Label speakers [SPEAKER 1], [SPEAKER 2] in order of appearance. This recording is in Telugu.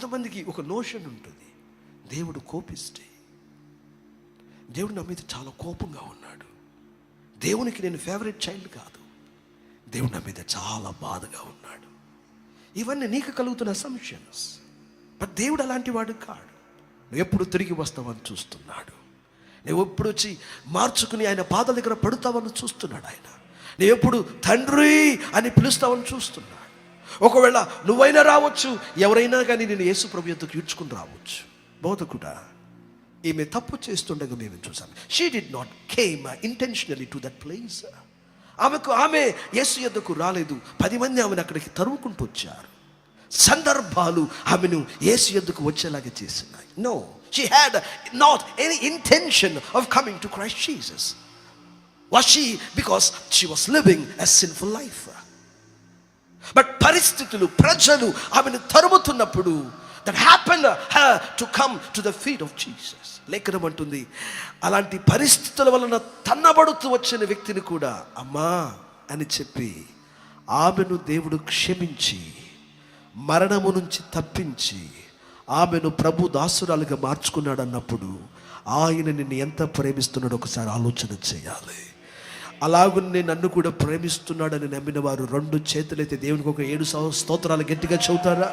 [SPEAKER 1] కొంతమందికి ఒక నోషన్ ఉంటుంది, దేవుడు కోపిస్తే, దేవుడు నా మీద చాలా కోపంగా ఉన్నాడు, దేవునికి నేను ఫేవరెట్ చైల్డ్ కాదు, దేవుడు నా మీద చాలా బాధగా ఉన్నాడు. ఇవన్నీ నీకు కలుగుతున్న అసంప్షన్స్. బట్ దేవుడు అలాంటి వాడు కాడు. నువ్వు ఎప్పుడు తిరిగి వస్తావని చూస్తున్నాడు. నువ్వు ఎప్పుడు వచ్చి మార్చుకుని ఆయన పాదాల దగ్గర పడుతావని చూస్తున్నాడు. ఆయన నువ్వు ఎప్పుడు తండ్రి అని పిలుస్తావని చూస్తున్నాడు. ఒకవేళ నువ్వైనా రావచ్చు, ఎవరైనా కానీ నేను యేసు ప్రభు యొద్దకు ఈడ్చుకుని రావచ్చు. బోధకుడా, ఈమె తప్పు చేస్తుండగా మేము చూసాం. She did not came intentionally to that place. ఆమె యేసు యొద్దకు రాలేదు, 10 మంది ఆమెను అక్కడికి తరుముకుంటూ వచ్చారు. సందర్భాలు ఆమెను యేసు యొద్దకు వచ్చేలాగా చేస్తున్నాయి. No, she had not any intention of coming to Christ Jesus. Was she? Because she was living a sinful life. But పరిస్థితులు, ప్రజలు ఆమెను తరుముతున్నప్పుడు that happened her to come to the feet of Jesus. లేఖనం అంటుంది, అలాంటి పరిస్థితుల వలన తన్నబడుతూ వచ్చిన వ్యక్తిని కూడా అమ్మా అని చెప్పి ఆమెను దేవుడు క్షమించి మరణము నుంచి తప్పించి ఆమెను ప్రభు దాసురాలుగా మార్చుకున్నాడు. అన్నప్పుడు ఆయన నిన్ను ఎంత ప్రేమిస్తున్నాడో ఒకసారి ఆలోచన చేయాలి. అలాగున్నే నన్ను కూడా ప్రేమిస్తున్నాడని నమ్మిన వారు 2 చేతులైతే దేవునికి ఒక 7 స్తోత్రాలు గట్టిగా చెబుతారా?